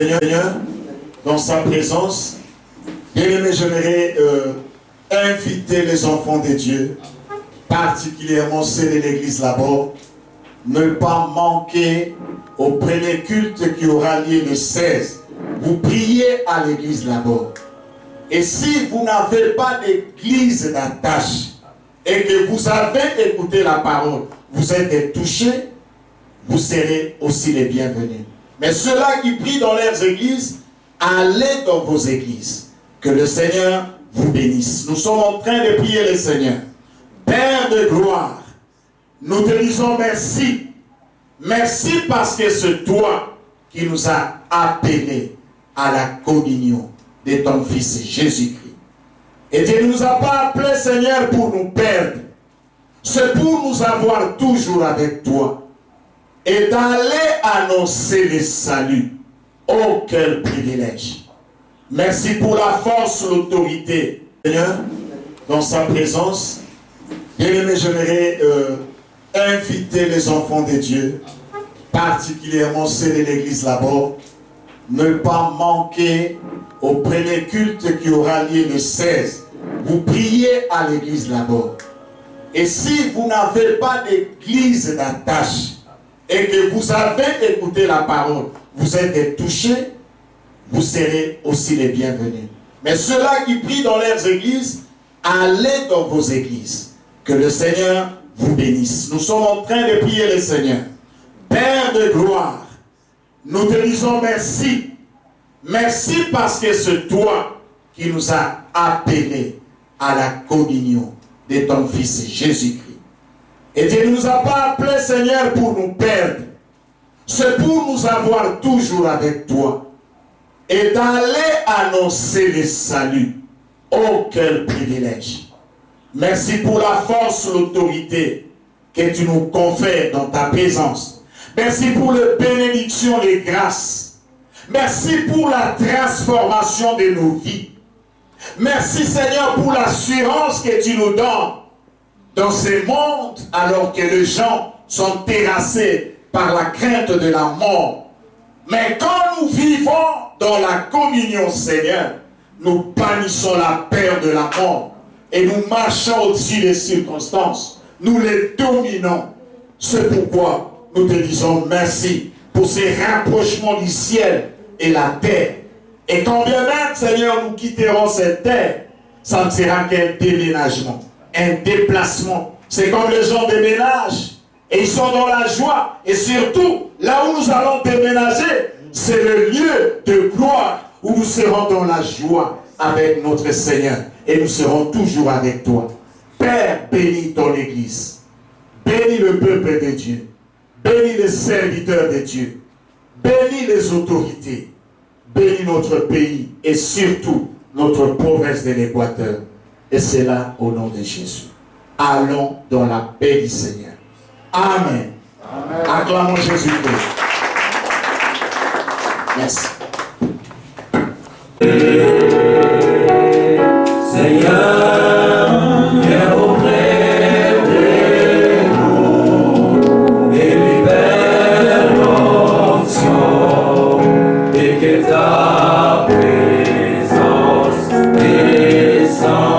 Seigneur, dans sa présence, bien-aimé, j'aimerais inviter les enfants de Dieu, particulièrement ceux de l'église là-bas, ne pas manquer au premier culte qui aura lieu le 16. Vous priez à l'église là-bas. Et si vous n'avez pas d'église d'attache et que vous avez écouté la parole, vous êtes touchés, vous serez aussi les bienvenus. Mais ceux-là qui prient dans leurs églises, allez dans vos églises. Que le Seigneur vous bénisse. Nous sommes en train de prier le Seigneur. Père de gloire, nous te disons merci. Merci parce que c'est toi qui nous as appelés à la communion de ton Fils Jésus-Christ. Et tu ne nous as pas appelés, Seigneur, pour nous perdre. C'est pour nous avoir toujours avec toi. Et d'aller annoncer le salut. Oh, quel privilège. Merci pour la force, l'autorité. Seigneur, dans sa présence, bien-aimé, j'aimerais inviter les enfants de Dieu, particulièrement ceux de l'église là-bas, ne pas manquer au premier culte qui aura lieu le 16. Vous priez à l'église là-bas. Et si vous n'avez pas d'église d'attache, et que vous avez écouté la parole, vous êtes touchés, vous serez aussi les bienvenus. Mais ceux-là qui prient dans leurs églises, allez dans vos églises. Que le Seigneur vous bénisse. Nous sommes en train de prier le Seigneur. Père de gloire, nous te disons merci. Merci parce que c'est toi qui nous as appelés à la communion de ton Fils Jésus-Christ. Et tu ne nous as pas appelés, Seigneur, pour nous perdre. C'est pour nous avoir toujours avec toi. Et d'aller annoncer le salut. Oh, quel privilège. Merci pour la force, l'autorité que tu nous confères dans ta présence. Merci pour les bénédictions, les grâces. Merci pour la transformation de nos vies. Merci, Seigneur, pour l'assurance que tu nous donnes dans ce monde, alors que les gens sont terrassés par la crainte de la mort. Mais quand nous vivons dans la communion, Seigneur, nous bannissons la peur de la mort et nous marchons au-dessus des circonstances. Nous les dominons. C'est pourquoi nous te disons merci pour ces rapprochements du ciel et la terre. Et quand bien même, Seigneur, nous quitterons cette terre, ça ne sera qu'un déménagement. Un déplacement. C'est comme les gens déménagent et ils sont dans la joie. Et surtout, là où nous allons déménager, c'est le lieu de gloire où nous serons dans la joie avec notre Seigneur. Et nous serons toujours avec toi. Père, bénis ton Église. Bénis le peuple de Dieu. Bénis les serviteurs de Dieu. Bénis les autorités. Bénis notre pays et surtout notre province de l'Équateur. Et c'est là au nom de Jésus. Allons dans la paix du Seigneur. Amen. Amen. Acclamons Jésus-Christ. Merci. Seigneur, viens auprès de nous et libère l'onction et que ta présence descende.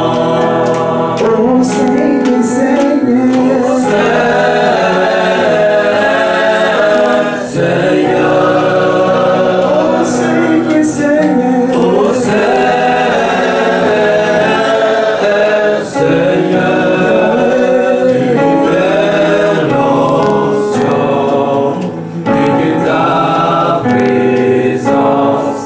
Présence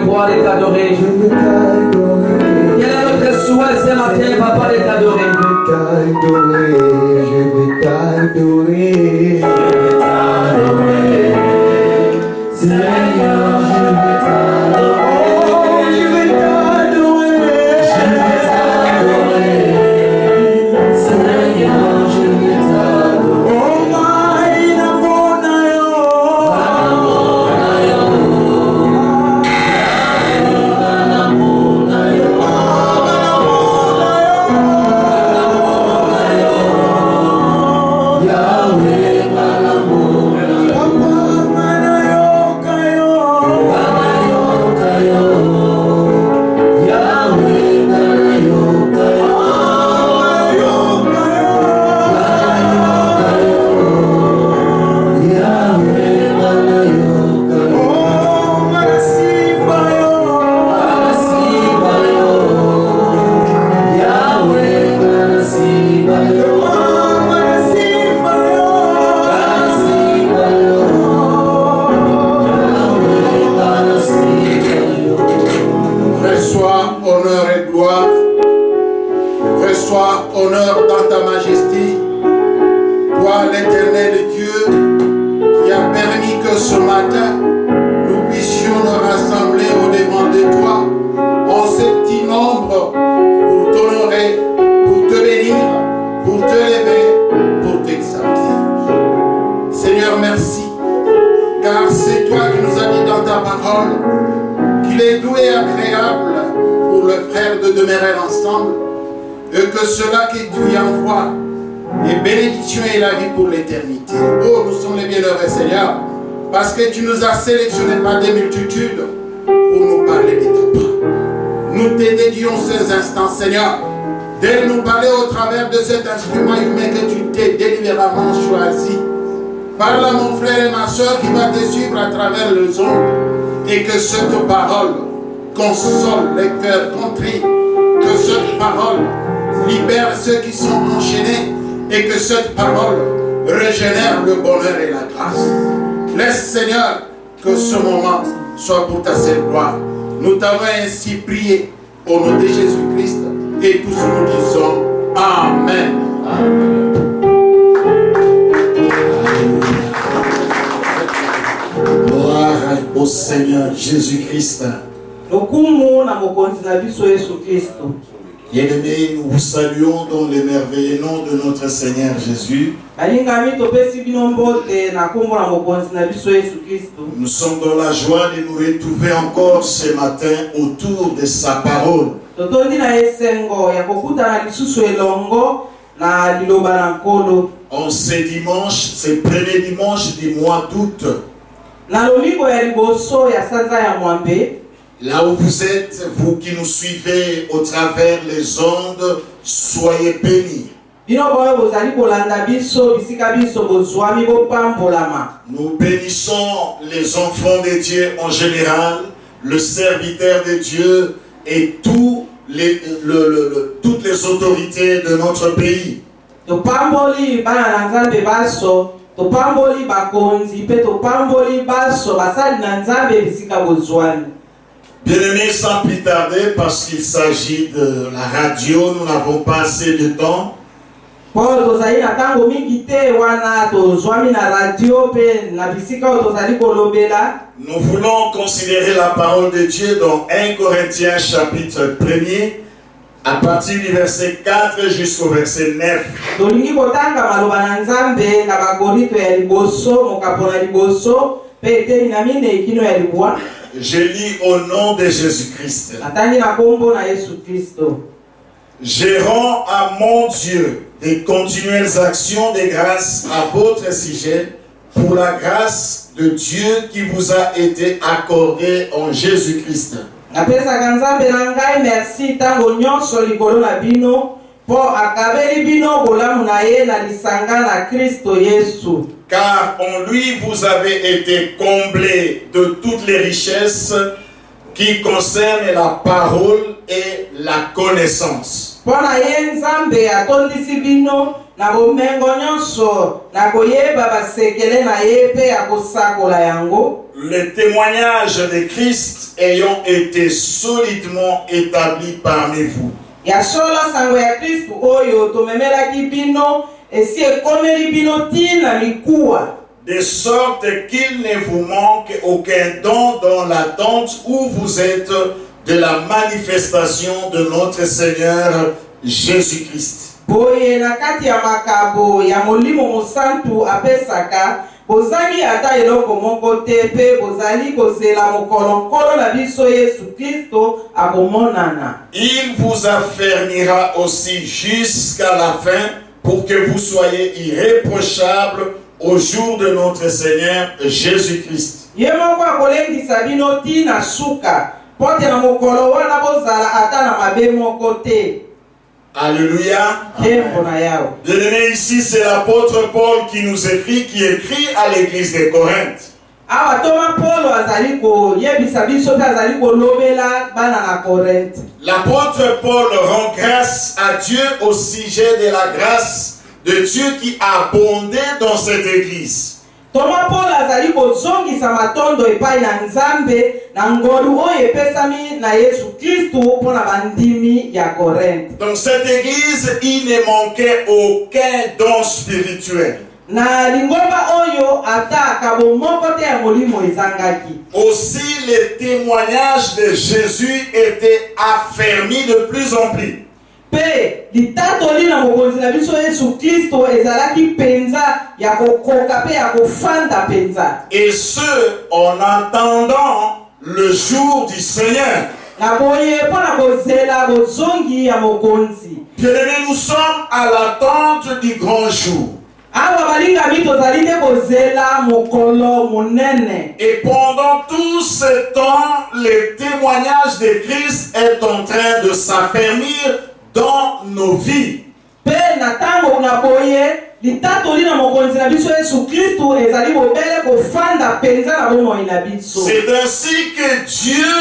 croire et t'adorer. Quel est notre souhait ce matin, papa, de t'adorer? Je veux t'adorer. Seigneur, je veux t'adorer. Oh, je veux t'adorer. Seigneur, je veux t'adorer. Oh, maïna monayo. Parce que tu nous as sélectionnés par des multitudes pour nous parler de ton plan. Nous te dédions ces instants, Seigneur, de nous parler au travers de cet instrument humain que tu t'es délibérément choisi. Parle à mon frère et ma soeur qui va te suivre à travers les ondes et que cette parole console les cœurs contrits, que cette parole libère ceux qui sont enchaînés et que cette parole régénère le bonheur et la grâce. Laisse, Seigneur, que ce moment soit pour ta seule gloire. Nous t'avons ainsi prié au nom de Jésus-Christ et tous nous disons Amen. Amen. Gloire au Seigneur Jésus-Christ. Bien-aimés, nous vous saluons dans le merveilleux nom de notre Seigneur Jésus. Nous sommes dans la joie de nous retrouver encore ce matin autour de sa parole. En ce dimanche, ce premier dimanche du mois d'août. Là où vous êtes, vous qui nous suivez au travers les ondes, soyez bénis. Nous bénissons les enfants de Dieu en général, le serviteur de Dieu et toutes les autorités de notre pays. Bien-aimés, sans plus tarder, parce qu'il s'agit de la radio, nous n'avons pas assez de temps. Nous voulons considérer la parole de Dieu dans 1 Corinthiens chapitre 1er, à partir du verset 4 jusqu'au verset 9. Je lis au nom de Jésus-Christ. Je rends à mon Dieu des continuelles actions de grâce à votre sujet pour la grâce de Dieu qui vous a été accordée en Jésus-Christ. Car en lui vous avez été comblés de toutes les richesses qui concernent la parole et la connaissance. na bomengo nyonso na koyeba basekele na ye pe ya kosakola yango. Le témoignage de Christ ayant été solidement établi parmi vous. Ya solo sango ya Kristu oyo tomemelaki bino esi ekomeli bino tina mikuwa. De sorte qu'il ne vous manque aucun don dans l'attente où vous êtes de la manifestation de notre Seigneur Jésus-Christ. Boye na kati ya makabo ya molimo mosantu apesaka bozali ata eloko moko te pe bozali kozela mokolo na biso Yesu Kristo akomonana. Il vous affermira aussi jusqu'à la fin pour que vous soyez irréprochables au jour de notre Seigneur Jésus-Christ. Ye moko akolendisa bino tina suka pote na mokolo wana bozala ata na mabe moko te. Alléluia. Bien-aimé, ici c'est l'apôtre Paul qui nous écrit, qui écrit à l'église de Corinthe. L'apôtre Paul rend grâce à Dieu au sujet de la grâce de Dieu qui abondait dans cette église. Thomas Paul azali kozongisa matondo epai na Nzambe na ngolu oyo epesami na Yesu Kristu mpona bandimi ya Korinthe. Dans cette église, il ne manquait aucun don spirituel. Na lingomba oyo ata kabo moko te ya molimo ezangaki. Aussi, les témoignages de Jésus étaient affermis de plus en plus. Pe litatoli na mokonzi na biso Yesu Kristo ezalaki penza ya kokoka pe ya kofanda penza. Et ce en attendant le jour du Seigneur. Na boye pona kozela bozongi ya mokonzi. Bien-aimés, nous sommes à l'attente du grand jour. Awa balinga mito zalinde kozela mokolo monene. Et pendant tout ce temps, le témoignage de Christ est en train de s'affermir dans nos vies. Pe natango na boye litatoli na mokonzi na biso Yesu Kristo ezali bobele kofanda penza na bomoi na biso. C'est ainsi que Dieu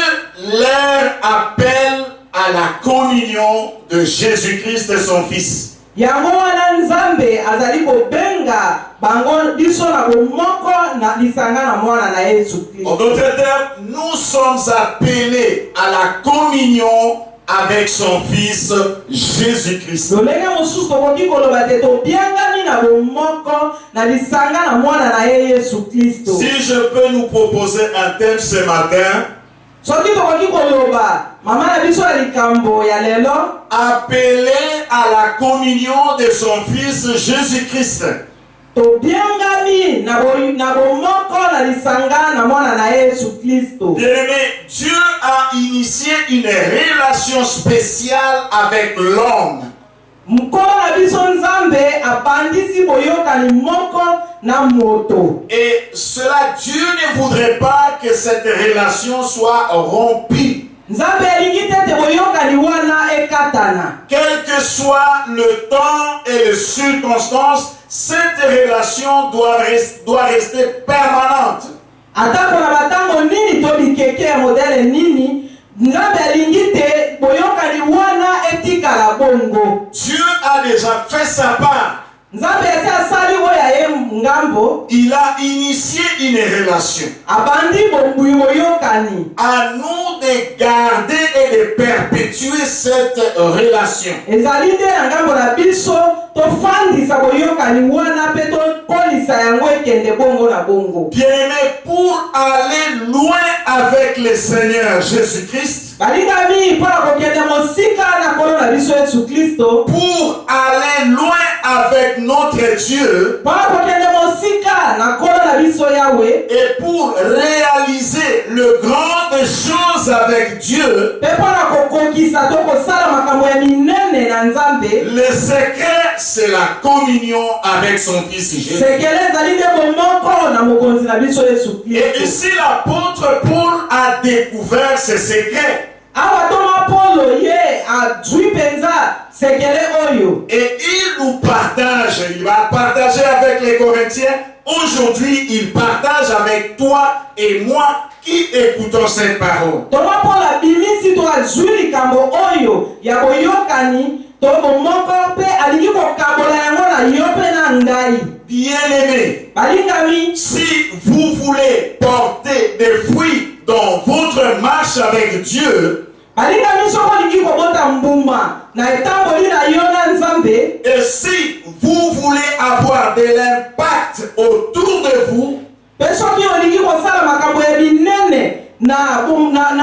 leur appelle à la communion de Jésus-Christ et son Fils. Yango wana Nzambe azali kobenga bango biso na bomoko na lisanga na mwana na Yesu Kristo. En d'autres termes, nous sommes appelés à la communion avec son Fils Jésus-Christ. Si je peux nous proposer un thème ce matin, appelé à la communion de son Fils Jésus-Christ. Bien-aimé, Dieu a initié une relation spéciale avec l'homme. Et cela, Dieu ne voudrait pas que cette relation soit rompue. Quel que soit le temps et les circonstances, cette relation doit rester permanente. Dieu a déjà fait sa part. Il a initié une relation. À nous de garder et de perpétuer cette relation. Bien-aimé, pour aller loin avec le Seigneur Jésus-Christ, pour aller loin avec notre Dieu, et pour réaliser le grand choses avec Dieu, le secret, c'est la communion avec son Fils Jésus. Et ici, l'apôtre Paul a découvert ce secret. Et il nous partage, il va partager avec les Corinthiens. Aujourd'hui, il partage avec toi et moi qui écoutons cette parole. na yo pe na ngai. Bien-aimés, Balingami, si vous voulez porter des fruits dans votre marche avec Dieu, balingami soko lingi kobota mbuma na etamboli na yo na Nzambe. et si vous voulez avoir de l'impact autour de vous, Pe soki olingi kosala makambo ya binene na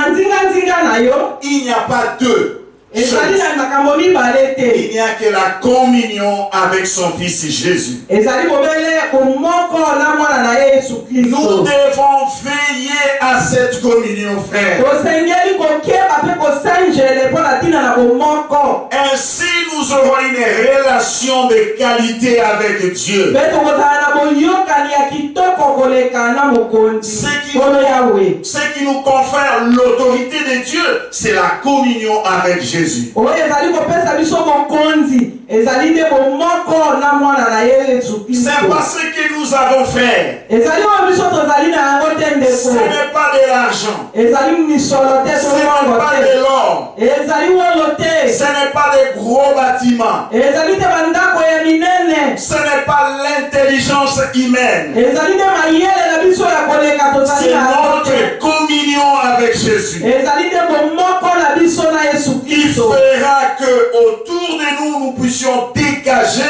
nzinga na yo, il n'y a pas deux ezali choses. na makambo mibale te. Il n'y a que la communion avec son Fils Jésus. Ezali bobele komoko na mwana na Yesu Nous Kristo. devons veiller à cette communion, frère. Tosengeli kokeba pe kosenjele mpo na ntina na bomoko. Ainsi, nous aurons une relation de qualité avec Dieu. Pe tokozala na boyokani ya kitoko koleka na mokonzi oyo Yawe. Ce qui nous confère l'autorité de Dieu, c'est la communion avec Jésus. Oyo ezali kopesa biso mokonzi, ezali nde bomoko na mwana na Yesu Kristo. C'est parce que nous avons, frère. Ezali oyo biso tozali na yango te Ce ndeko. n'est pas de l'argent. Ezali misolo te Ce n'est tomongo pas te. de l'or. Ezali wolo te. Ce n'est pas des gros bâtiments. Ezali te bandako ya minene. Ce n'est pas l'intelligence humaine. Ezali te mayele na biso ya koleka tozali C'est na yango te. notre communion avec Jésus Ezali te bomoko na biso na Yesu qui Kristo. fera que autour de nous, nous puissions dégager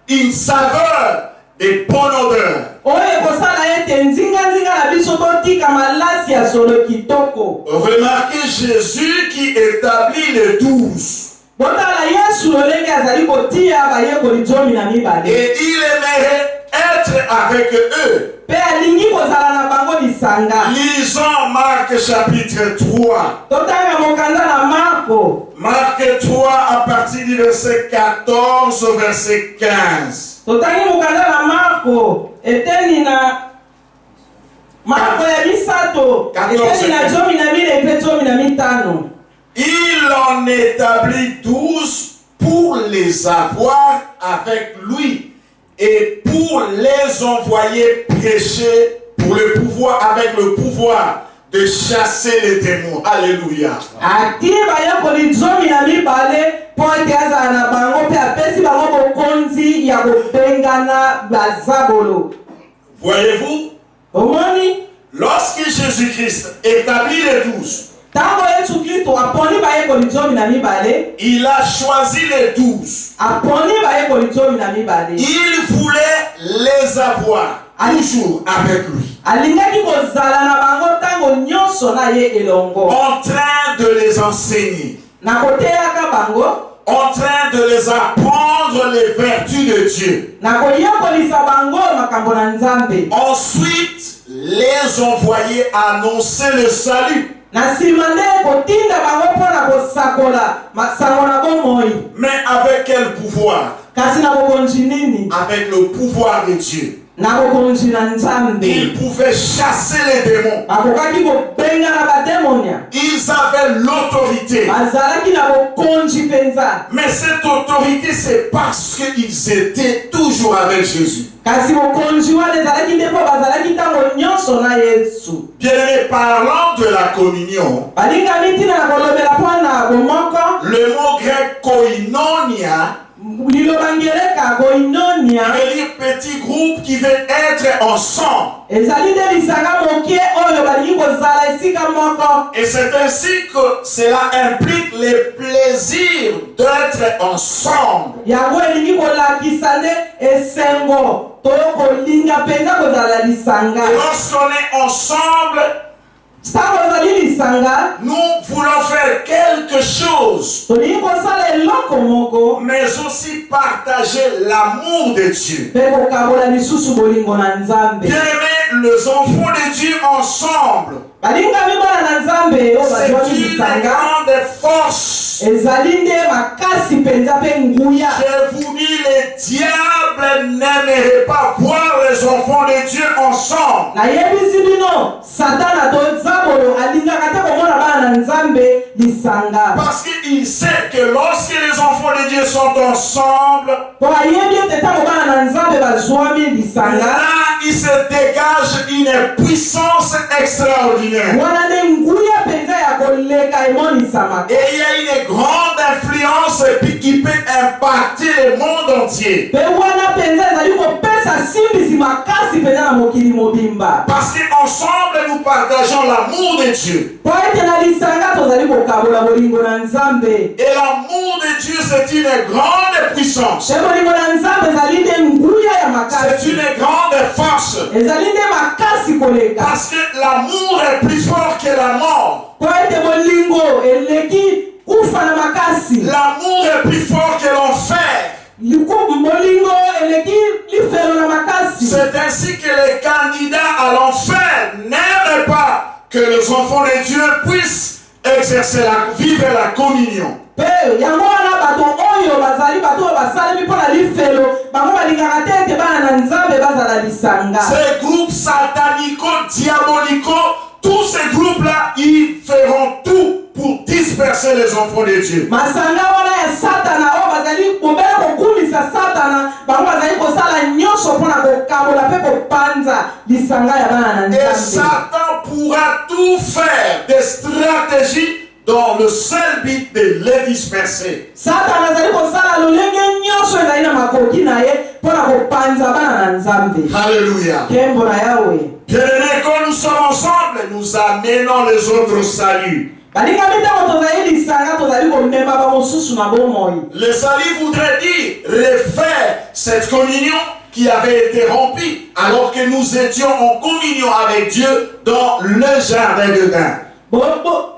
une saveur et bonne odeur. Oyo ekosala ete nzinga na biso totika malasi ya solo kitoko. Remarquez Jésus qui établit les 12. Botala Yesu lolenge azali kotia bayekoli zomi na mibale. Et il aimerait être avec eux. Pe alingi kozala na bango lisanga. Lisons Marc chapitre 3. Totanga mokanda na Marko. Marc 3 à partir du verset 14 au verset 15. Totangi mokanda na Marko. Eteni na Marko ya misato. Eteni na zomi na mile pe zomi na mitano. Il en établit 12 pour les avoir avec lui et pour les envoyer prêcher pour le pouvoir, avec le pouvoir de chasser les démons. Alléluia. Ati bayekoli zomi na mibale po ete azala na bango pe apesi bango bokonzi ya kobengana bazabolo. Voyez-vous, Omoni, lorsque Jésus-Christ établit les 12, tango Yesu Kristo aponi bayekoli zomi na mibale, il a choisi les 12. aponi bayekoli zomi na mibale. Il voulait les avoir toujours avec lui, Alingaki kozala na bango tango nyonso na ye elongo. en train de les enseigner, Na koteyaka bango, en train de les apprendre les vertus de Dieu. na koyekolisa bango makambo na Nzambe. Ensuite, les envoyer annoncer le salut. Na nsima nde kotinda bango mpo na kosakola masango na bomoi. Mais avec quel pouvoir? Kasi na bokonzi nini? Avec le pouvoir de Dieu. Na bokonzi na Nzambe. Ils pouvaient chasser les démons. Bakokaki kobenga na bademonia. Ils avaient l'autorité. Bazalaki na bokonzi penza. Mais cette autorité, c'est parce qu'ils étaient toujours avec Jésus. Kasi bokonzi wana ezalaki nde mpo bazalaki ntango nyonso na Yesu. Bien-aimés, parlant de la communion, Balingami ntina na kolobela mpo na bomoko. le mot grec koinonia Liloba ngeleka koinonia. veut dire petit groupe qui veut être ensemble. Ezali nde lisanga moke oyo balingi kozala esika moko. Et c'est ainsi que cela implique les plaisirs d'être ensemble. Yango elingi kolakisa nde esengo to kolinga mpenza kozala lisanga. Et lorsqu'on est ensemble, Ntango ozali lisanga, nous voulons faire quelque chose, tolingi kosala eloko moko mais aussi partager l'amour de Dieu. mpe kokabola lisusu bolingo na Nzambe. Bien-aimés, les enfants de Dieu ensemble, Balingami bana na Nzambe oyo c'est bazwaki une lisanga. grande force. Ezali nde makasi mpenza mpe nguya. Je vous dis, les diables n'aimeraient pas voir les enfants de Dieu ensemble. Nayebisi bino Satana tozabolo alingaka te komona bana na Nzambe lisanga. Parce qu'il sait que lorsque les enfants de Dieu sont ensemble, Po ayebi ete ntango bana na Nzambe bazwami lisanga, là, il se dégage une puissance extraordinaire. wana nde nguya mpenza ya koleka emonisama. Et il y a une grande influence qui peut impacter le monde entier. Pe wana penza ezali kopesa simbisi makasi penza na mokili mobimba. Parce qu'ensemble, nous partageons l'amour de Dieu. Po ete na lisanga tozali kokabola bolingo na Nzambe. Et l'amour de Dieu, c'est une grande puissance. Pe bolingo na Nzambe ezali nde nguya ya C'est makasi. une grande force. Ezali nde makasi koleka. Parce que l'amour est plus fort que la mort. Po ete bolingo eleki kufa na makasi. L'amour est plus fort que l'enfer. Bolingo eleki lifelo na makasi. C'est ainsi que les candidats à l'enfer n'aiment pas que les enfants de Dieu puissent exercer vivre la communion. Pe yango wana bato oyo bazali bato basalemi mpona lifelo bango balingaka te ete bana na Nzambe bazala lisanga. Ces groupes satanico-diabolico, tous ces groupes-là, ils feront tout pour disperser les enfants de Dieu. Masanga wana ya Satana oyo bazali kobela kokumisa Satana bango bazali kosala nyonso mpona kokabola mpe kopanza lisanga ya bana na Et Nzambe. Satan pourra tout faire des stratégies dans le seul but de les disperser. Satana azali kosala lolenge nyonso ezali na makoki na ye mpona kopanza bana na Nzambe. Alléluia. Kembo na Yawe. Bien-aimés, quand nous sommes ensemble, nous amenons les autres au salut. Balingami ntango tozali lisanga tozali komema bamosusu na bomoi. Le salut voudrait dire refaire cette communion qui avait été rompue alors que nous étions en communion avec Dieu dans le jardin d'Éden. Bomoi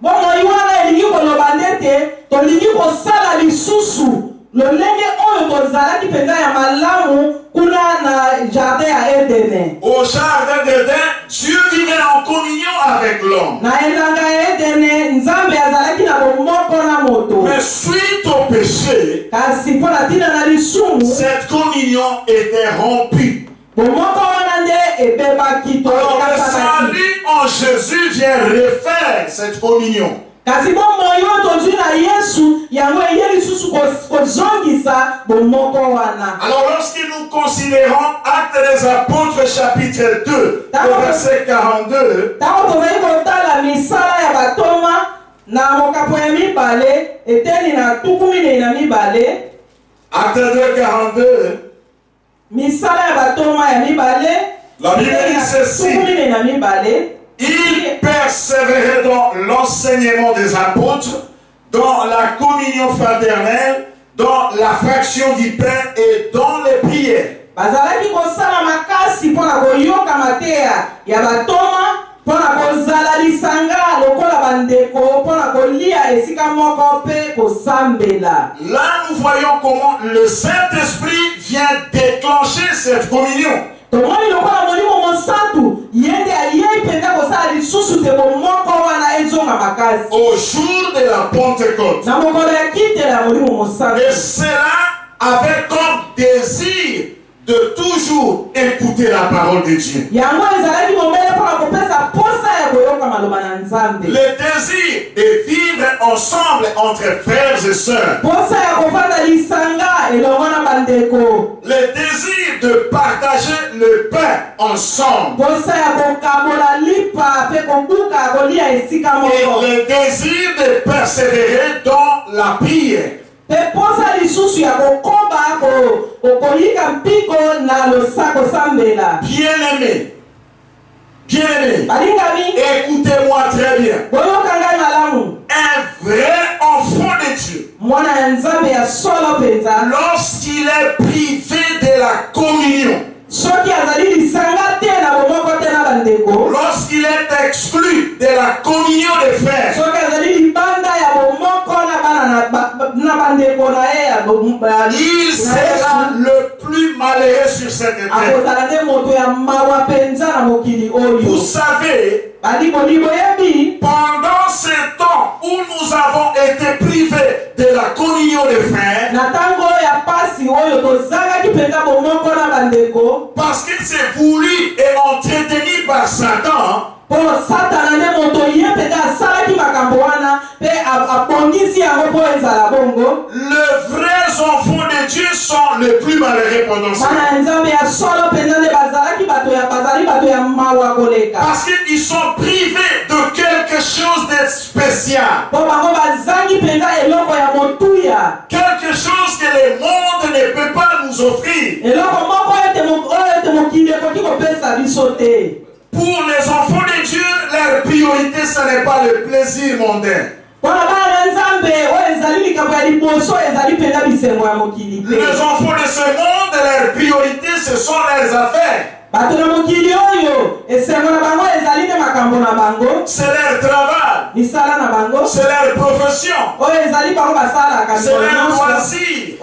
wana elingi koloba ndete tolingi kosala lisusu lolenge oyo tozalaki mpenza ya malamu kuna na jardin ya Edene. Au jardin d'Éden, Dieu vivait en communion avec l'homme. Na elanga ya Edene Nzambe azalaki na bomoko na moto. Mais suite au péché, Kasi mpona ntina na lisumu cette communion était rompue. bomoko wana nde ebebaki to Alors le ekasanaki. salut en Jésus vient refaire cette communion. Kasi bomoi oyo tozwi na Yesu yango eye lisusu kozongisa bomoko wana. Alors lorsque nous considérons Actes des Apôtres chapitre 2, au verset 42, Ntango tozali kotala misala ya batoma na mokapo ya mibale eteni na tuku minei na mibale. Acte 2, 42, Misala ya batoma ya mibale la Bible eteni dit na ceci: tuku minei na mibale. ils persévéraient dans l'enseignement des apôtres, dans la communion fraternelle, dans la fraction du pain et dans les prières. Bazalaki kosala makasi mpona koyoka mateya ya batoma mpona kozala lisanga lokola bandeko mpona kolia esika moko mpe kosambela. Là, nous voyons comment le Saint-Esprit vient déclencher cette communion. Tomoni lokola molimo mosantu yende ayei mpenza kosala lisusu te bomoko wana ezonga makasi Au jour de la Pentecôte. na mokolo ya kitela ya molimo mosantu. Et cela avait comme désir de toujours écouter la parole de Dieu. Yango ezalaki momele mpona kopesa posa ya koyoka maloba na Nzambe. Le désir de vivre ensemble entre frères et sœurs. Posa ya kofanda lisanga elongo na bandeko. Le désir de partager le pain ensemble. Posa ya kokabola lipa mpe kobuka kolia esika Et moko. le désir de persévérer dans la prière. Pe posa lisusu ya kokoba koyika mpiko na losako sambela. Bien-aimés, bien-aimés, Balingami écoutez-moi très bien. boyoka ngai malamu. Un vrai enfant de Dieu, Mwana ya Nzambe ya solo penza lorsqu'il est privé de la communion, soki azali lisanga te na bomoko te na bandeko, lorsqu'il est exclu de la communion des frères, soki azali libanda ya bomoko na bana na bandeko na ye ya il sera le plus malheureux sur cette terre. akozala nde moto ya mawa penza na mokili oyo. Vous savez, Baliboli boyebi pendant ce temps où nous avons été privés de la communion des frères, na ntango ya pasi oyo tozangaki mpenza bomoko na bandeko parce que c'est voulu et entretenu par Satan, mpo Satana nde moto ye mpenza asalaki makambo wana mpe abongisi yango mpo ezala bongo. les vrais enfants de Dieu sont les plus malheureux pendant ce temps. Bana ya Nzambe ya solo mpenza nde bazali bato ya mawa koleka Parce qu'ils sont privés de quelque chose de spécial. mpo bango bazangi mpenza eloko ya motuya. Quelque biso te. Pour les enfants de Dieu, leur priorité, ce n'est pas le plaisir mondain. Les enfants de ce monde, leur priorité, ce sont leurs affaires. C'est leur travail. C'est leur profession. C'est leur loisir.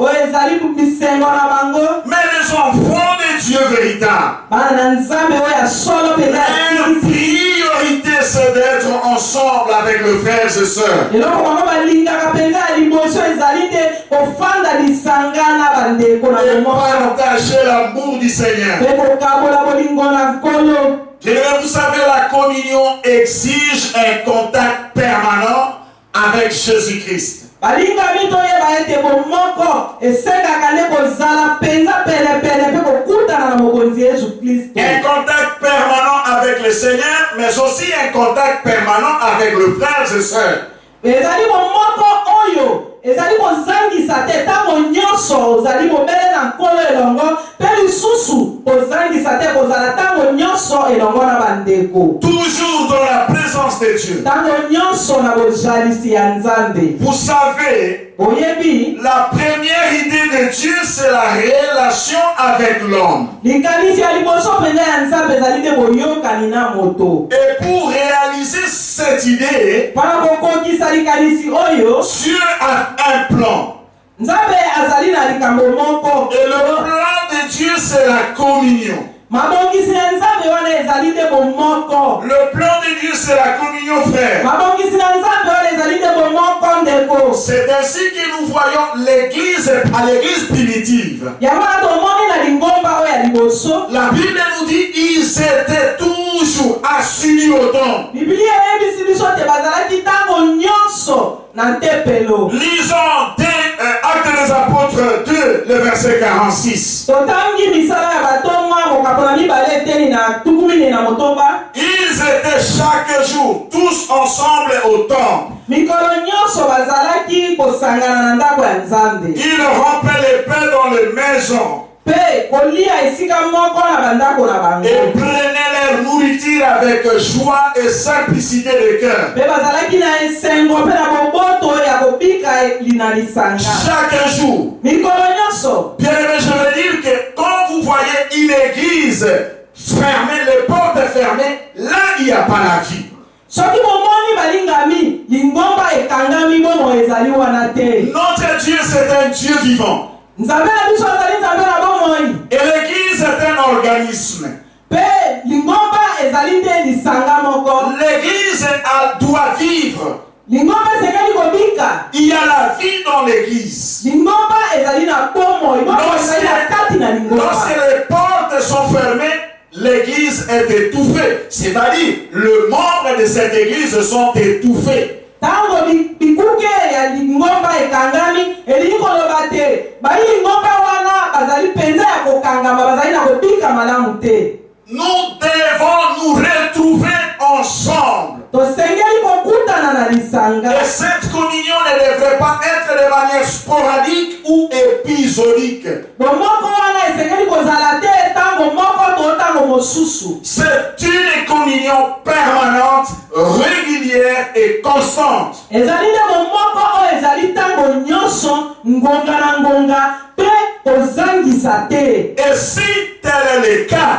Mais les enfants de Dieu véritable, leur priorité, c'est d'être ensemble avec les frères et sœurs. Et partager l'amour du Seigneur. Vous savez, la communion exige un contact permanent avec Jésus-Christ. Un contact permanent avec le Seigneur, mais aussi un contact permanent avec les frères et sœurs. Toujours dans la présence de Dieu. Vous savez, la première idée de Dieu, c'est la relation avec l'homme. Et pour réaliser cette idée, Dieu a un plan. Et le plan de Dieu, c'est la communion. Le plan de Dieu, c'est la communion, frère. C'est ainsi que nous voyons l'église à l'église primitive. La Bible nous dit qu'ils étaient toujours assunis au temple. Lisons Actes des Apôtres 2, le verset 46. Ils étaient chaque jour tous ensemble au temple. Ils rompaient les pains dans les maisons. Et prenaient leur nourriture avec joie et simplicité de cœur. Chaque jour. Bien aimé, je veux dire que quand vous voyez une église fermée, les portes fermées, là il n'y a pas la vie. Notre Dieu, c'est un Dieu vivant. Et l'église est un organisme. L'église doit vivre. Il y a la vie dans l'église. Lorsque les portes sont fermées, l'église est étouffée. C'est-à-dire, les membres de cette église sont étouffés. Nous devons nous retrouver ensemble. Et cette communion ne devrait pas être de manière sporadique ou épisodique. C'est une communion permanente, régulière et constante. Et si tel est le cas,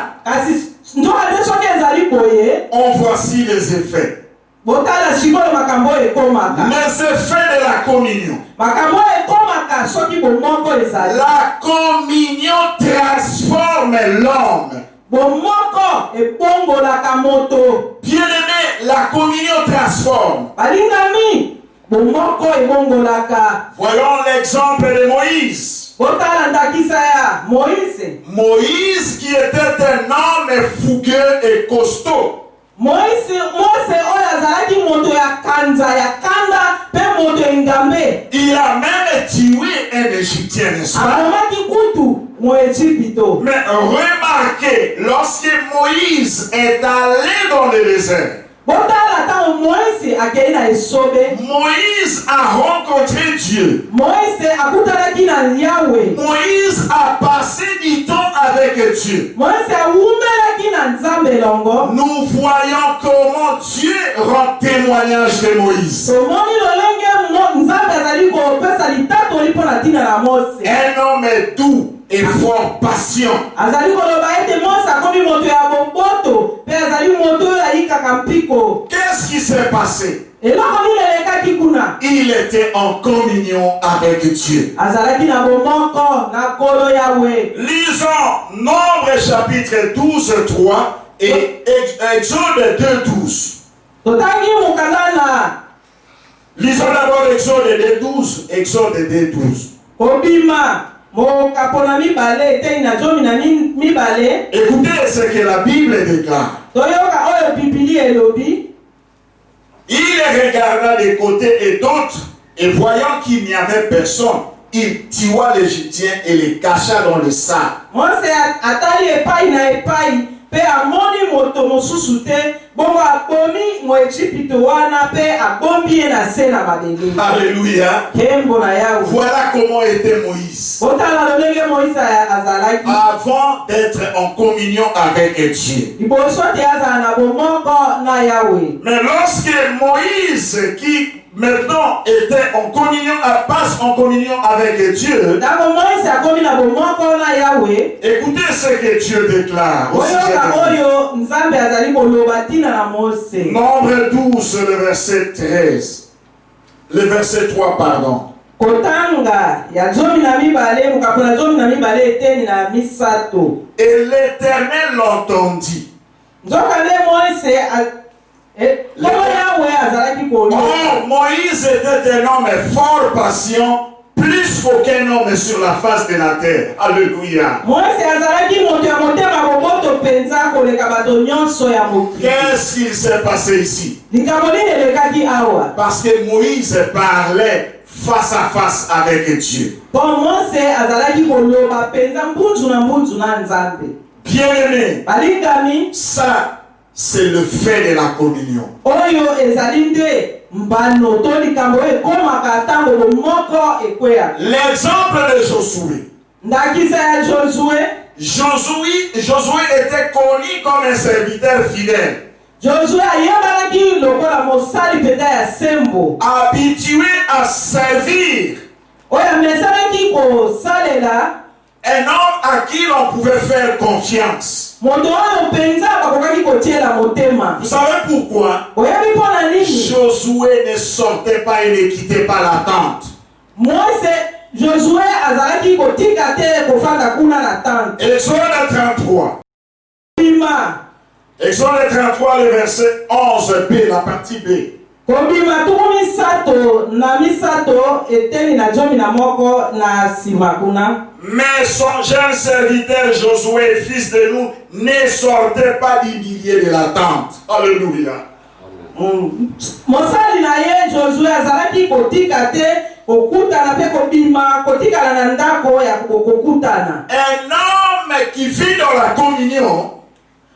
on voici les effets. Les effets de la communion. La communion transforme l'homme. Bien aimé, la communion transforme. Voyons l'exemple de Moïse. Moïse qui était un homme fougueux et costaud. Il a même tué un Égyptien, n'est-ce pas? Mais remarquez, lorsque Moïse est allé dans le désert, Moïse a rencontré Dieu Dieu. Moïse akutanaki na Yahweh. Moïse a passé du temps avec Dieu. Moïse awumelaki na Nzambe longo. Nous voyons comment Dieu rend témoignage de Moïse. Tomoni lolenge Nzambe azali kopesa litatoli mpo na ntina na Mose. Un homme doux et fort patient. Azali koloba ete Mose akomi moto ya boboto mpe azali moto oyo ayikaka mpiko. Qu'est-ce qui s'est passé? Eloko nini elekaki kuna? Il était en communion avec Dieu. Azalaki na bomoko na Nkolo Yahweh. Lisons Nombre chapitre 12, 3 et Exode 2, 12. Totangi mokanda na Lisons d'abord Exode 2, 12. Exode 2, 12. kobima mokapona mibale eteni na zomi na mibale. Écoutez ce que la Bible déclare. Toyoka oyo Bibili elobi. Il regarda des côtés et d'autres, et voyant qu'il n'y avait personne, il tua l'Égyptien et les cacha dans le sable. Mose atali epai na epai pe amoni moto mosusu te bongo abomi mo Ejipito wana pe abombi ye na se na mabele. Alléluia. Kembo na Yahweh. Voilà comment était Moïse. Botala lolenge Moïse azalaki. Avant d'être en communion avec Dieu. Liboso te azala na bomoko na Yahweh. Mais lorsque Moïse, qui maintenant était en communion, passe en communion avec Dieu, Tango Moïse akomi na bomoko na Yahweh. écoutez ce que Dieu déclare. Au sujet Oyoka de lui. oyo Nzambe azali koloba tina na Mose. Nombre 12, le verset 13. Le verset 3, pardon. Kotanga ya zomi na mibale mukapona zomi na mibale eteni na misato. Et l'Éternel l'entendit. Nzoka nde Moïse Nkolo Yahweh azalaki koyoka. Oh, Moïse était un homme fort patient, plus qu'aucun homme sur la face de la terre. Alléluia. Moïse azalaki moto ya motema boboto penza koleka bato nyonso ya mokili. Qu'est-ce qu'il s'est passé ici? Likambo nini elekaki awa? Parce que Moïse parlait face à face avec Dieu. Bon Mose azalaki koloba penza mbunzu na Nzambe. Bien-aimé, Balingami ça, c'est le fait de la communion. oyo ezali nde mbano to likambo ekomaka ntango bomoko ekweya. L'exemple de Josué. Ndakisa ya Josué Josué était connu comme un serviteur fidèle, Josué ayembanaki lokola mosali mpenza ya sembo habitué à servir, oyo amesanaki kosalela un homme à qui l'on pouvait faire confiance. moto oyo mpenza bakokaki kotiela motema. Vous savez pourquoi? Oyebi mpona nini? Josué ne sortait pas et ne quittait pas la tente. Mose Josué azalaki kotika te kofanda kuna na tante. Exode 33. Bima Exode 33, le verset 11b, la partie B. kobima tuku misato na misato eteni na zomi na moko na nsima kuna. Mais son jeune serviteur Josué, fils de Nun, ne sortait pas du milieu de la tente. Alléluia. Mosali na ye Josué azalaki kotika te kokutana pe kobima kotikala na ndako ya kokutana. Un homme qui vit dans la communion,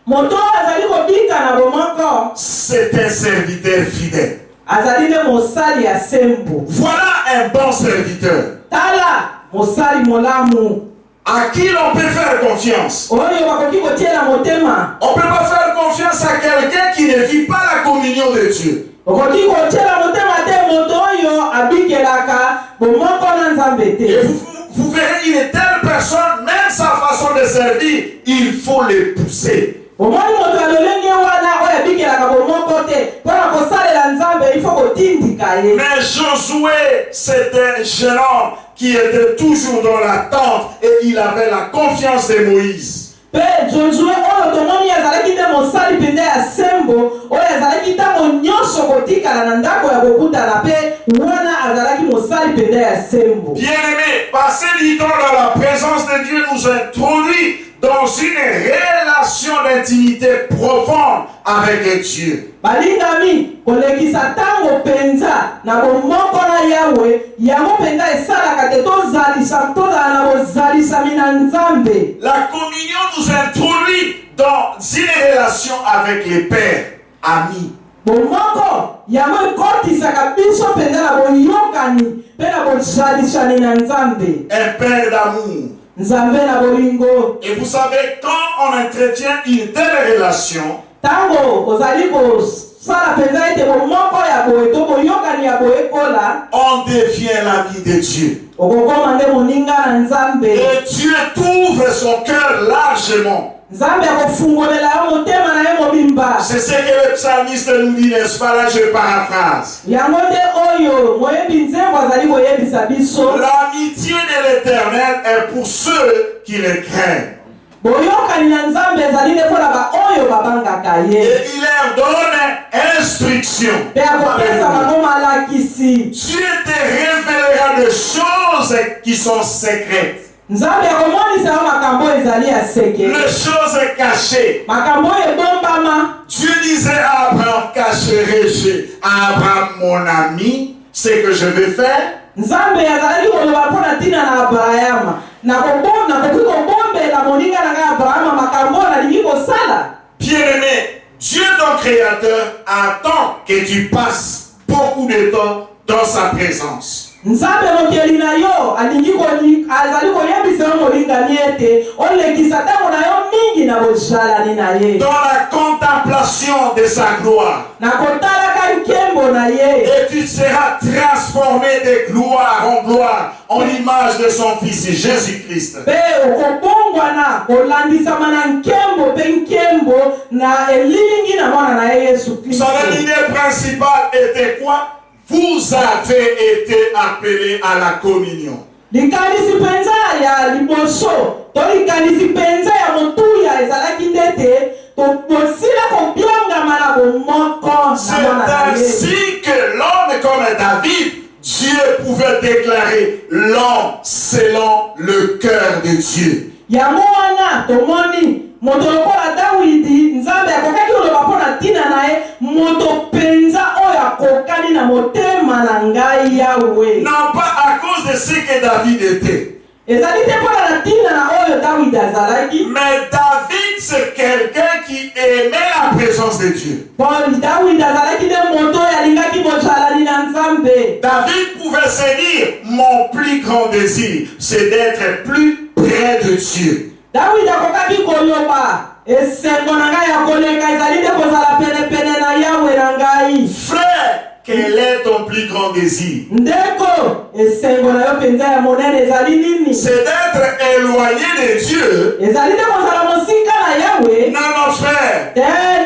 Moto azali kobika na bomoko c'est un serviteur fidèle. azali nde mosali ya sembo. Voilà un bon serviteur Tala mosali molamu à qui l'on peut faire confiance. oyo bakoki kotiela motema. On ne peut pas faire confiance à quelqu'un qui ne vit pas la communion de Dieu. Okoki kotiela motema te moto oyo abikelaka bomoko na Nzambe Et te. vous verrez une telle personne, même sa façon de servir, il faut le pousser. Omoni moto alolenge wana oyo abikelaka bomoko te mpona kosalela Nzambe ifo kotindika ye. Mais Josué, c'était un jeune homme qui était toujours dans l'attente et il avait la confiance de Moïse. Pe Josué oyo tomoni azalaki nde mosali mpenza ya sembo oyo azalaki ntango nyonso kotikala na ndako ya kokutana pe wana azalaki mosali mpenza ya sembo. Bien-aimés, passer du temps dans la présence de Dieu nous introduit dans une relation d'intimité profonde avec Dieu. Balingami kolekisa ntango mpenza na bomoko na Yahweh yango mpenza esalaka te tozala na bozalisami na Nzambe. La communion nous introduit dans une relation avec les pères, amis bomoko yango ekotisaka biso mpenza na boyokani mpe na bosalishani na Nzambe. Un père d'amour. Nzambe na bolingo. Et vous savez, quand on entretient une telle relation, Tango ozali kosala mpenza ete bomoko ya boye to boyokani ya boye kola, on devient l'ami de Dieu. okokoma nde moninga na Nzambe. Et Dieu t'ouvre son cœur largement. Nzambe akofungolela yo motema na ye mobimba. C'est ce que le psalmiste nous dit, n'est-ce pas? Là, je paraphrase. Yango nde oyo moyebi nzembo azali koyebisa biso. L'amitié de l'Éternel est pour ceux qui le craignent. Boyokani na Nzambe ezali nde mpona baoyo babangaka ye. Et il leur donne instruction. Mpe akopesa bango malakisi. Dieu te révélera des choses qui sont secrètes. Nzambe akomonisa yo makambo ezali ya seke. Les choses cachées. Makambo ebombama. Dieu disait à Abraham, cacherai-je à Abraham mon ami ce que je vais faire? Nzambe azali koloba mpona ntina na Abrahama. Nakoki kobombela moninga na ngai Abrahama makambo nalingi kosala. Bien-aimé, Dieu ton créateur attend que tu passes beaucoup de temps dans sa présence. Nzambe mokeli na yo azali koyebisa yo molingani ete olekisa ntango na yo mingi na bozalani na ye. Dans la contemplation de sa gloire. Na kotalaka nkembo na ye. Et tu seras transformé de gloire en gloire en l'image de son Fils Jésus-Christ. Pe okobongwana kolandisama na nkembo pe nkembo na elilingi na mwana na ye Yesu Vous Kristo. savez, l'idée principale était quoi? Vous avez été appelés à la communion. Likanisi penza ya liboso to likanisi penza ya motuya ezalaki ndete to bosila kobyangama na bomoko. C'est ainsi que l'homme comme David, Dieu pouvait déclarer l'homme selon le cœur de Dieu. Yango wana tomoni moto lokola Dawidi Nzambe akokaki koloba mpona ntina na ye moto penza oyo akokani na motema na ngai Yawe. Non pas à cause de ce que David était. Ezali te mpona na ntina na oyo Dawidi azalaki. Mais David, c'est quelqu'un qui aimait la présence de Dieu. Dawidi azalaki nde moto oyo alingaki bozalani na Nzambe. David pouvait se dire, mon plus grand désir, c'est d'être plus près de Dieu. Dawidi akokaki koloba esengo na ngai ya koleka ezali nde kozala penepene na Yawe na ngai. Frère, quel est ton plus grand désir? Ndeko esengo na yo penza ya monene ezali nini? C'est d'être éloigné de Dieu. Ezali nde kozala mosika na Yawe. Non, mon frère.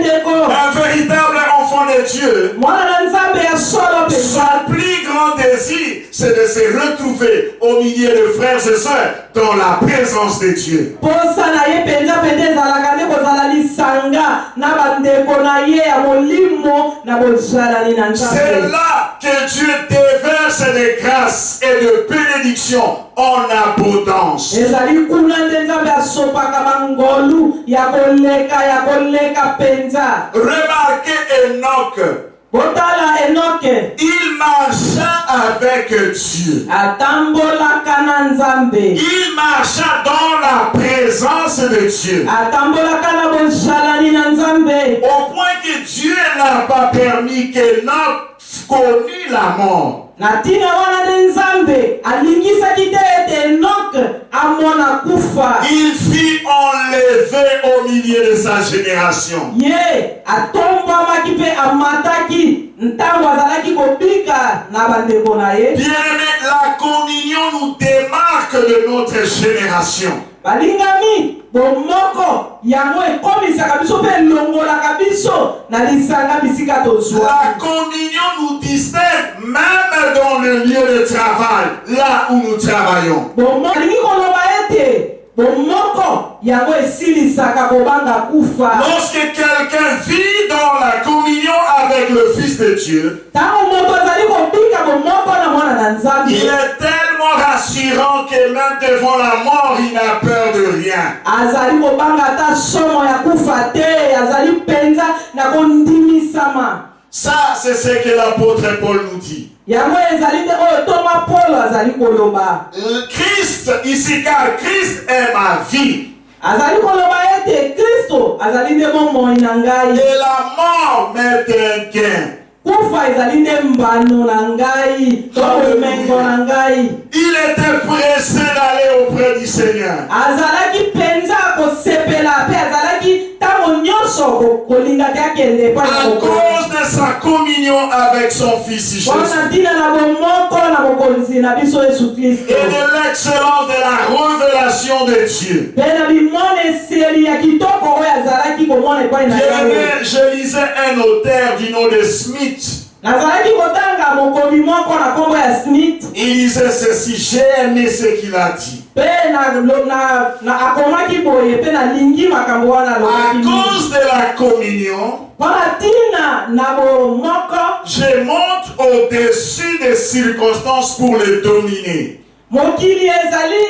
Ndeko Un véritable enfant de Dieu. mwana na Nzambe ya solo penza. Son plus grand désir, c'est de se retrouver au milieu de frères et sœurs dans la présence de Dieu. Posa na ye penza pende ezalaka nde kozala lisanga na bandeko na ye ya molimo na bozalani na Nzambe. C'est là que Dieu déverse des grâces et de bénédictions en abondance. Ezali kuna nde Nzambe asopaka mangolu ya koleka penza. Remarquez Enoch. Botala Enoke. Il marcha avec Dieu. Atambolaka na Nzambe. Il marcha dans la présence de Dieu. Atambolaka na bozalani na Nzambe. Au point que Dieu n'a pas permis qu'Enoch connût la mort. Na tina wana de Nzambe alingisaki te ete Enoke amona kufa. Il fut enlevé au milieu de sa génération. Ye atombamaki mpe amataki ntango azalaki kobika na bandeko na ye. Bien-aimé, la communion nous démarque de notre génération. Balingami bomoko yango ekomisaka biso mpe elongolaka biso na lisanga bisika tozwa. La communion nous distingue même dans le lieu de travail, là où nous travaillons. Bomoko alingi koloba ete bomoko yango esilisaka kobanga kufa. Lorsque quelqu'un vit dans la communion avec le Fils de Dieu, Tango moto azali kobika bomoko na mwana na Nzambe. il est tellement rassurant que même devant la mort, il n'a peur de rien. Azali kobanga ata somo ya kufa te, azali penza na kondimisama. Ça, c'est ce que l'apôtre Paul nous dit. Yango ezali te oyo Thomas Paul azali koloba. Christ, ici, car Christ est ma vie. azali koloba ete Kristo azali nde bomoi na ngai. Et la mort m'est un gain. Kufa ezali nde mbano na ngai, to mengo na ngai. Il était pressé d'aller auprès du Seigneur. Azalaki penza kosepela pe azalaki tango nyonso kolinga te akende pa À cause de sa communion avec son Fils Jésus. wana ntina na bomoko na bokonzi na biso Yesu Kristo. Et de l'excellence de la révélation de Dieu. Pe na bimoneseli ya kitoko oyo azalaki komona epai na Bien-aimé, Yawe. je lisais un auteur du nom de Smith. Nazalaki kotanga mokomi moko na kombo ya Smith. Il disait ceci, j'ai aimé ce qu'il a dit. Pe na akomaki boye pe na lingi makambo wana À alobaki. cause de la communion, Wana ntina na bomoko je monte au-dessus des circonstances pour les dominer. mokili ezali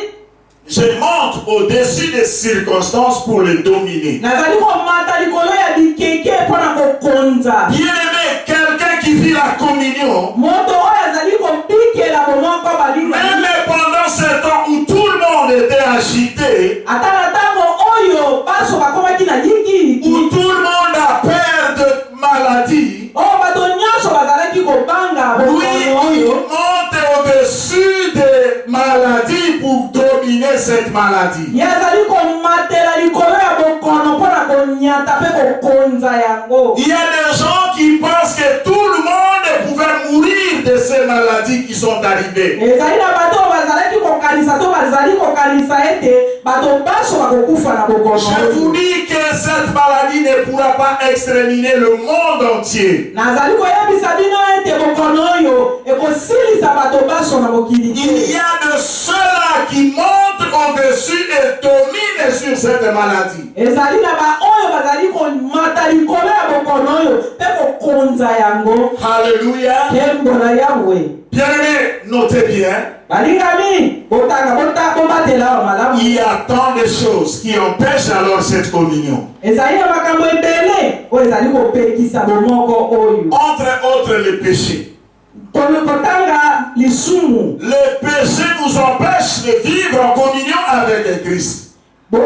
Je monte au-dessus des circonstances pour les dominer. nazali komata likolo ya bikeke mpona kokonza. Bien-aimé, quelqu'un qui vit la communion, Moto oyo azali kobikela bomoko balinga. même pendant ce temps où tout le monde était agité, Ata na ntango oyo baso bakomaki na où likiliki tout le monde a peur de maladie, oyo bato nyonso bazalaki kobanga lui, bokono il oyo monte au-dessus des maladies pour dominer cette maladie. ye azali komatela likolo ya bokono mpona konyata mpe kokonza yango. Il y a des gens qui pensent que tout le monde pouvait mourir de ces maladies qui sont arrivées. ezali na bato oyo bazalaki kokanisa to bazali kokanisa ete bato baso bakokufa na bokono Je vous oyo. dis que cette maladie ne pourra pas exterminer le monde entier. nazali koyebisa bino ete bokono oyo ekosilisa bato baso na mokili Il te. y a de ceux-là qui montent au-dessus et dominent sur cette maladie. ezali na baoyo bazali komata likolo ya bokono oyo mpe kokonza yango. Alléluia. Kembo na Yawe. Bien-aimés, notez bien, Balingami botanga bobatela wa malamu. il y a tant de choses qui empêchent alors cette communion. ezali na makambo ebele oyo ezali kopekisa bomoko oyo. Entre autres, le péché. Kotanga lisumu. Le péché nous empêche de vivre en communion avec le Christ.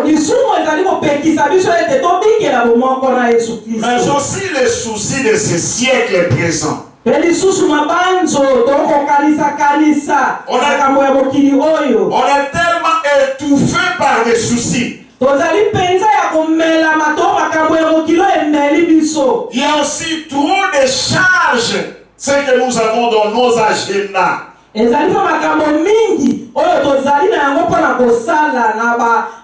Lisumu ezali kopekisa biso ete tobikela bomoko na Yesu Mais Kristo. aussi les soucis de ce siècle présent. Pe lisusu mabanzo tokokanisa On a- makambo ya mokili oyo. On est tellement étouffé par les soucis. Tozali penza ya komela mato makambo ya mokili oyo emeli biso. Il y a aussi trop de charges, ce que nous avons dans nos agendas. ezali mpe makambo mingi oyo tozali na yango mpona kosala na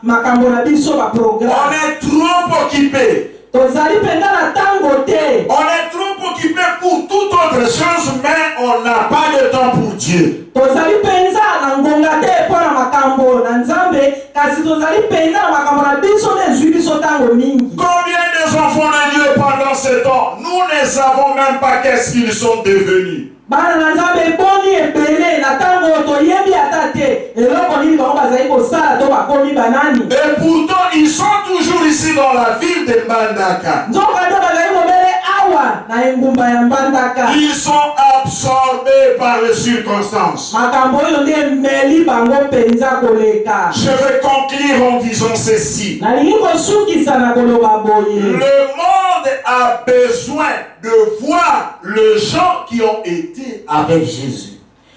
makambo na biso On baprograme. est trop occupé. Tozali mpenza na ntango te. On est trop occupé pour toute autre chose, mais on n'a pas de temps pour Dieu. Tozali mpenza na ngonga te mpona makambo na Nzambe, kasi tozali mpenza na makambo na biso nde ezwi biso ntango mingi. Combien des enfants de Dieu pendant ce temps, nous ne savons même pas qu'est-ce qu'ils sont devenus. Bana na Nzambe eboni ebele na ntango oyo toyebi ata te eloko nini bango bazali kosala to bakomi banani. Et pourtant, ils sont toujours ici dans la ville de Mbandaka. Nzoka nde bazali kobele awa na engumba ya Mbandaka. Ils sont absorbés par les circonstances. Makambo oyo nde emeli bango mpenza koleka. Je vais conclure en disant ceci. Nalingi kosukisa na koloba boye. Le monde a besoin de voir les gens qui ont été avec Jésus.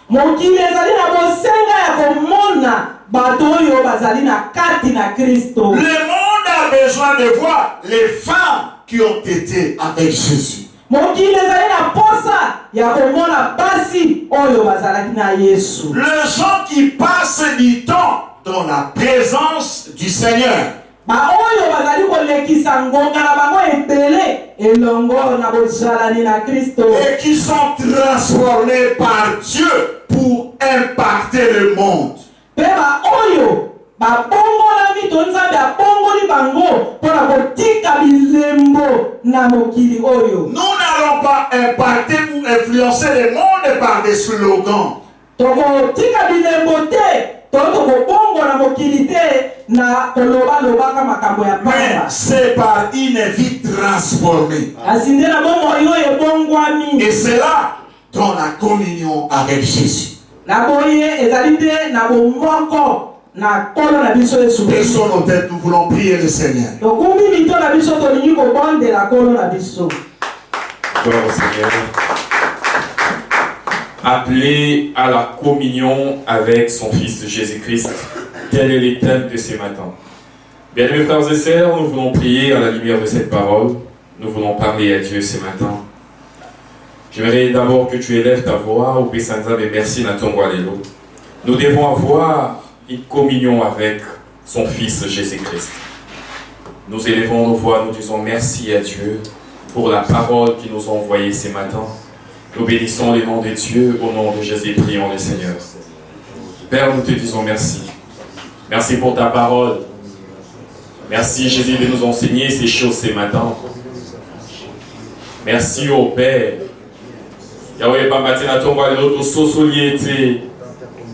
Mokili ezali na bosenga ya komona bato oyo bazali na kati na Kristo. Le monde a besoin de voir les femmes qui ont été avec Jésus. Mokili ezali na posa ya komona basi oyo bazalaki na Yesu. Les gens qui passent du temps dans la présence du Seigneur. Baoyo bazali kolekisa ngonga na bango ebele elongo na bozalani na Kristo. Et qui sont transformés par Dieu pour impacter le monde. Pe baoyo babongolami to Nzambe abongoli bango mpona kotika bilembo na mokili oyo. Nous n'allons pas impacter ou influencer le monde par des slogans. Tokotika bilembo te to tokobongola mokili te na kolobalobaka makambo ya Mais pamba. c'est par une vie transformée. Kasi nde na bomoi oyo ebongwami. Et c'est là dans la communion avec Jésus. Na boye ezali nde na bomoko na kolo na biso Yesu. Baissons nos têtes, nous voulons prier le Seigneur. Donc kumbi mito na biso tolingi kobondela kolo na biso. Gloire au Seigneur. Appelé à la communion avec son Fils Jésus-Christ. Tel est le thème de ce matin. Bien mes frères et sœurs, nous voulons prier à la lumière de cette parole. Nous voulons parler à Dieu ce matin. J'aimerais d'abord que tu élèves ta voix au Pessanza et merci Natongo Alelo. Nous devons avoir une communion avec son Fils Jésus-Christ. Nous élevons nos voix, nous disons merci à Dieu pour la parole qu'il nous a envoyée ce matin. Nous bénissons les noms de Dieu, au nom de Jésus, prions le Seigneur. Père, nous te disons merci. Merci pour ta parole. Merci Jésus de nous enseigner ces choses ce matin. Merci au Père. Yahweh Bambatina Tomba l'autre Sosoliété.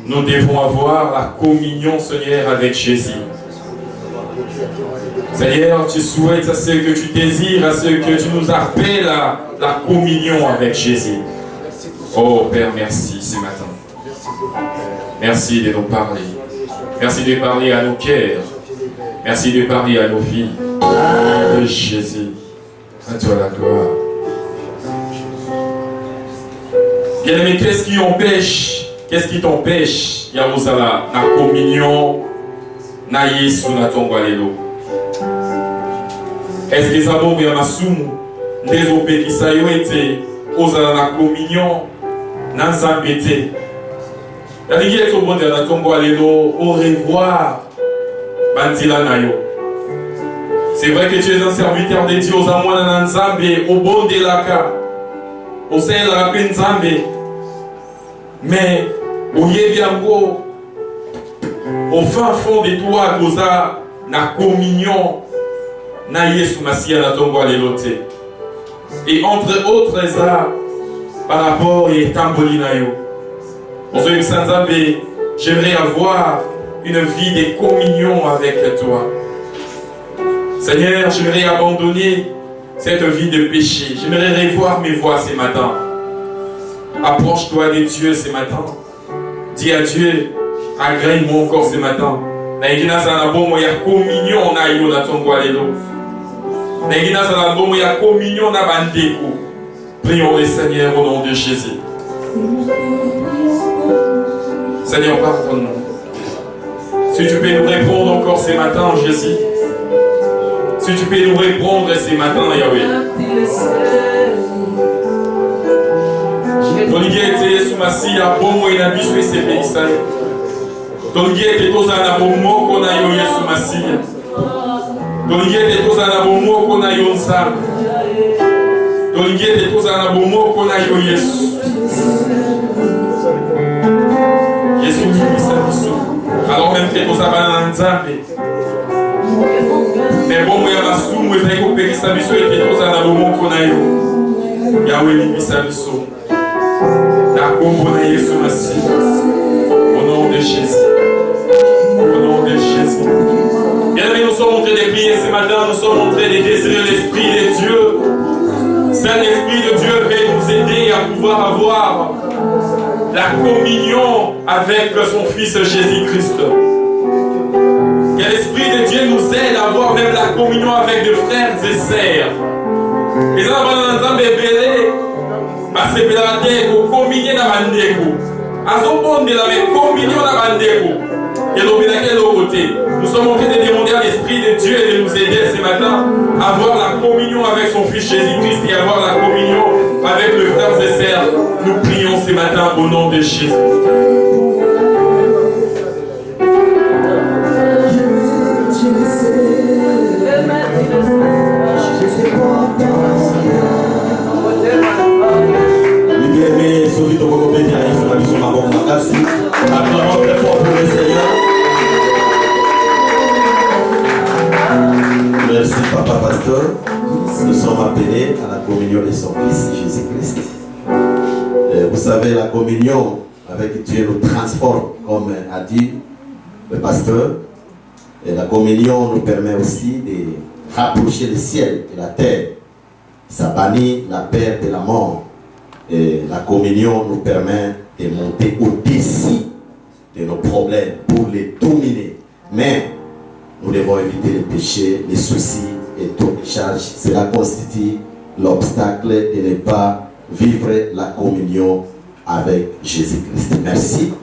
Nous devons avoir la communion, Seigneur, avec Jésus. Seigneur, tu souhaites à ce que tu désires, à ce que tu nous appelles à la communion avec Jésus. Oh Père, merci ce matin. Merci de nous parler. Merci de parler à nos cœurs. Merci de parler à nos vies. De Jésus. À toi la gloire. Bien-aimé, qu'est-ce qui empêche? Qu'est-ce qui t'empêche, Yahozala, la communion, na Yesu na Tongwalelo? Est-ce que ça va bien masumu, les opé qui ça y été, osala la communion, na zambete? Yaligi est au bon de la Tongwalelo, au revoir, Bantila Nayo. C'est vrai que tu es un serviteur de Dieu aux amours na Nzambe, au bon de la ka, au sein de la peine Nzambe. Mais, au Yebiango, au fin fond de toi, Goza, na communion, na Yesu Masia na Tongwa Lelote. Et entre autres, ça, par rapport à Tamboli Nayo. Aujourd'hui, Sanzambe, j'aimerais avoir une vie de communion avec toi. Seigneur, j'aimerais abandonner cette vie de péché. J'aimerais revoir mes voies ce matin. Approche-toi de Dieu ce matin. Dis à Dieu, agrée-moi encore ce matin. Naïgina Zanabomo ya communion na yo na Tongwa Lelo. Naïgina Zanabomo ya communion na Bandeko. Prions le Seigneur au nom de Jésus. Seigneur, pardonne-nous. Si tu peux nous répondre encore ce matin, Jésus. Si tu peux nous répondre ce matin, Yahweh. Toligi ete Yesu Masiya bomo ina biso esepelisa yo. Toligi ete tozala na bomoko na yo Yesu Masiya. Toligi ete tozala na bomoko na yo Nzambe. Toligi ete tozala na bomoko na yo Yesu. Yesu libisa biso. Alors même que tozala na Nzambe. Mais bomo ya masumu ezali kopekisa biso ete tozala na bomoko na yo. Yahweh libisa biso. La communion de Jésus Messie. Au nom de Jésus. Au nom de Jésus. Bien-aimés, nous sommes en train de prier ce matin. Nous sommes en train de désirer l'Esprit de Dieu. Saint-Esprit de Dieu peut nous aider à pouvoir avoir la communion avec son Fils Jésus-Christ. Que l'Esprit de Dieu nous aide à avoir même la communion avec des frères et sœurs. Les enfants bébés. Basepela bandeko, communion na bandeko. Azobondela mais communion na bandeko. Et l'obéna quel côté. Nous sommes en train de demander à l'Esprit de Dieu de nous aider ce matin à avoir la communion avec son Fils Jésus-Christ et avoir la communion avec les frères et sœurs. Nous prions ce matin au nom de Jésus. Acclamons très fort pour le Seigneur. Merci Papa Pasteur. Nous sommes appelés à la communion de son Fils Jésus-Christ. Vous savez, la communion avec Dieu nous transforme, comme a dit le pasteur. Et la communion nous permet aussi de rapprocher le ciel et la terre. Ça bannit la peur de la mort. Et la communion nous permet de monter au-dessus de nos problèmes pour les dominer. Mais nous devons éviter les péchés, les soucis et toutes les charges. Cela constitue l'obstacle de ne pas vivre la communion avec Jésus-Christ. Merci.